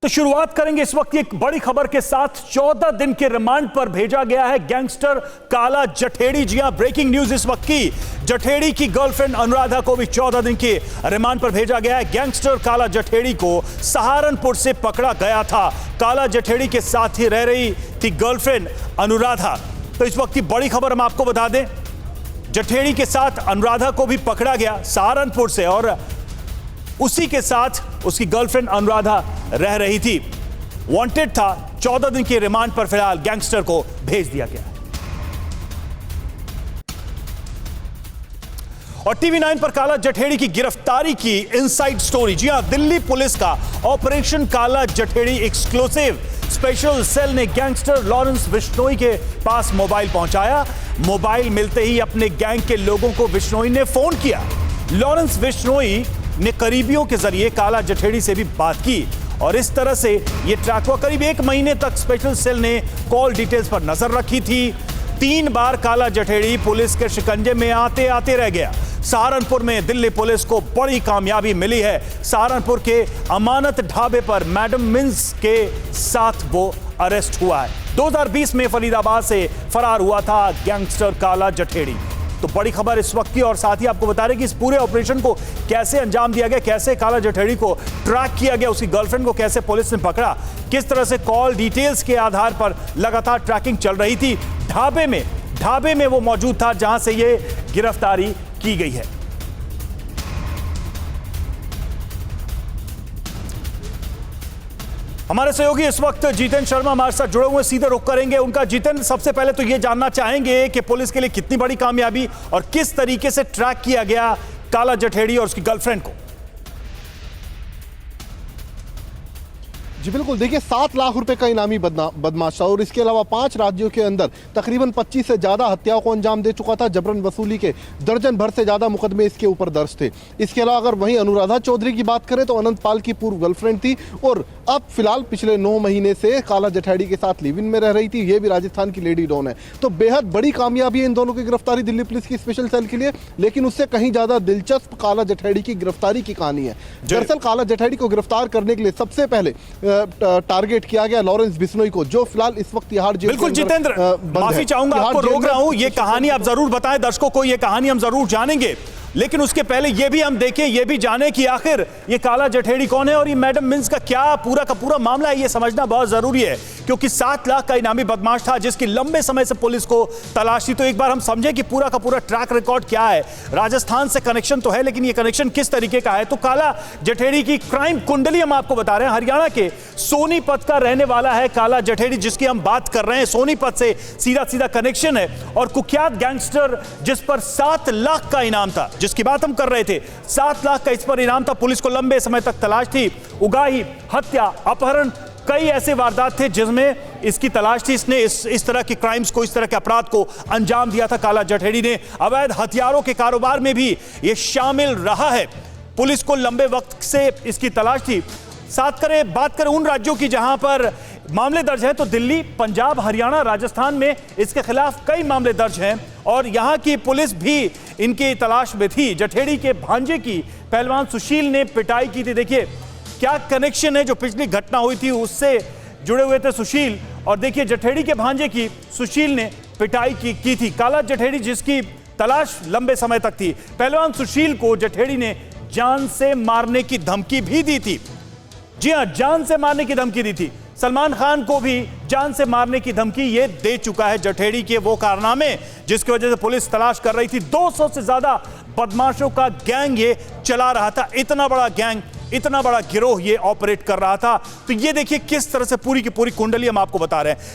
तो शुरुआत करेंगे इस वक्त एक बड़ी खबर के साथ। 14 दिन के रिमांड पर भेजा गया है गैंगस्टर काला जठेड़ी। जी हां, ब्रेकिंग न्यूज इस वक्त की। जठेड़ी की गर्लफ्रेंड अनुराधा को भी 14 दिन के रिमांड पर भेजा गया है। गैंगस्टर काला जठेड़ी को सहारनपुर से पकड़ा गया था। काला जठेड़ी के साथ ही रह रही थी गर्लफ्रेंड अनुराधा। तो इस वक्त की बड़ी खबर हम आपको बता दें, जठेड़ी के साथ अनुराधा को भी पकड़ा गया सहारनपुर से और उसी के साथ उसकी गर्लफ्रेंड अनुराधा रह रही थी। वांटेड था। 14 दिन के रिमांड पर फिलहाल गैंगस्टर को भेज दिया गया। और टीवी9 पर काला जठेड़ी की गिरफ्तारी की इनसाइड स्टोरी। जी हां, दिल्ली पुलिस का ऑपरेशन काला जठेड़ी एक्सक्लूसिव स्पेशल सेल ने गैंगस्टर लॉरेंस बिश्नोई के पास मोबाइल पहुंचाया। मोबाइल मिलते ही अपने गैंग के लोगों को बिश्नोई ने फोन किया। लॉरेंस बिश्नोई ने करीबियों के जरिए काला जठेड़ी से भी बात की और इस तरह से यह ट्रैक हुआ। करीब 1 महीने तक स्पेशल सेल ने कॉल डिटेल्स पर नजर रखी थी। 3 बार काला जठेड़ी पुलिस के शिकंजे में आते आते रह गया। सहारनपुर में दिल्ली पुलिस को बड़ी कामयाबी मिली है। सहारनपुर के अमानत ढाबे पर मैडम मिन्स के साथ वो अरेस्ट हुआ है। 2020 में फरीदाबाद से फरार हुआ था गैंगस्टर काला जठेड़ी। तो बड़ी खबर इस वक्त की और साथ ही आपको बता रहे कि इस पूरे ऑपरेशन को कैसे अंजाम दिया गया, कैसे काला जठेड़ी को ट्रैक किया गया, उसकी गर्लफ्रेंड को कैसे पुलिस ने पकड़ा, किस तरह से कॉल डिटेल्स के आधार पर लगातार ट्रैकिंग चल रही थी। ढाबे में वो मौजूद था जहां से ये गिरफ्तारी की गई है। हमारे सहयोगी इस वक्त जितेंद्र शर्मा हमारे साथ जुड़े हुए, सीधे रुख करेंगे उनका। जितेंद्र, सबसे पहले तो ये जानना चाहेंगे कि पुलिस के लिए कितनी बड़ी कामयाबी और किस तरीके से ट्रैक किया गया काला जठेड़ी और उसकी गर्लफ्रेंड को। जी बिल्कुल, देखिए 7 लाख रुपए का इनामी बदमाश था और इसके अलावा 5 राज्यों के अंदर तकरीबन 25 से ज्यादा हत्याओं को अंजाम दे चुका था। जबरन वसूली के दर्जन भर से ज्यादा मुकदमे इसके ऊपर दर्ज थे। इसके अलावा अगर वहीं अनुराधा चौधरी की बात करें तो अनंत पाल की पूर्व गर्लफ्रेंड थी और अब फिलहाल पिछले 9 महीने से काला जठेड़ी के साथ लिव इन में रह रही थी। ये भी राजस्थान की लेडी डॉन है। तो बेहद बड़ी कामयाबी है इन दोनों की गिरफ्तारी दिल्ली पुलिस की स्पेशल सेल के लिए। लेकिन उससे कहीं ज्यादा दिलचस्प काला जठेड़ी की गिरफ्तारी की कहानी है। दरअसल काला जठेड़ी को गिरफ्तार करने के लिए सबसे पहले टारगेट किया गया लॉरेंस बिश्नोई को, जो फिलहाल इस वक्त तिहाड़ जेल। बिल्कुल जितेंद्र, माफी चाहूंगा, आपको रोक रहा हूं। ये कहानी आप जरूर बताएं दर्शकों को, ये कहानी हम जरूर जानेंगे। लेकिन उसके पहले ये भी हम देखें, ये भी जाने कि आखिर ये काला जठेड़ी कौन है और ये मैडम मिन्स का क्या पूरा का पूरा मामला है। ये समझना बहुत जरूरी है क्योंकि 7 लाख का इनामी बदमाश था जिसकी लंबे समय से पुलिस को तलाश थी। तो एक बार हम समझे कि पूरा का पूरा ट्रैक रिकॉर्ड क्या है। राजस्थान से कनेक्शन तो है, लेकिन ये कनेक्शन किस तरीके का है। तो काला जठेड़ी की क्राइम कुंडली हम आपको बता रहे हैं। हरियाणा के सोनीपत का रहने वाला है काला जठेड़ी, जिसकी हम बात कर रहे हैं। सोनीपत से सीधा सीधा कनेक्शन है और कुख्यात गैंगस्टर जिस पर 7 लाख का इनाम था, जिसकी बात हम कर रहे थे। 7 लाख का इस पर इनाम था। पुलिस को लंबे समय तक तलाश थी। उगाही, हत्या, अपहरण, कई ऐसे वारदात थे जिसमें इसकी तलाश थी। इसने इस तरह के क्राइम्स को, इस तरह के अपराध को अंजाम दिया था काला जठेड़ी ने। अवैध हथियारों के कारोबार में भी यह शामिल रहा है। पुलिस को लंबे वक्त से इसकी तलाश थी। बात करें उन राज्यों की जहां पर मामले दर्ज हैं तो दिल्ली, पंजाब, हरियाणा, राजस्थान में इसके खिलाफ कई मामले दर्ज हैं और यहां की पुलिस भी इनकी तलाश में थी। जठेड़ी के भांजे की पहलवान सुशील ने पिटाई की थी। देखिए क्या कनेक्शन है, जो पिछली घटना हुई थी उससे जुड़े हुए थे सुशील। और देखिए जठेड़ी के भांजे की सुशील ने पिटाई की थी। काला जठेड़ी जिसकी तलाश लंबे समय तक थी, पहलवान सुशील को जठेड़ी ने जान से मारने की धमकी भी दी थी। जी हां, जान से मारने की धमकी दी थी। सलमान खान को भी जान से मारने की धमकी ये दे चुका है जठेड़ी के वो कारनामे जिसकी वजह से पुलिस तलाश कर रही थी। 200 से ज्यादा बदमाशों का गैंग ये चला रहा था। इतना बड़ा गैंग, इतना बड़ा गिरोह ये ऑपरेट कर रहा था। तो ये देखिए किस तरह से पूरी की पूरी कुंडली हम आपको बता रहे हैं।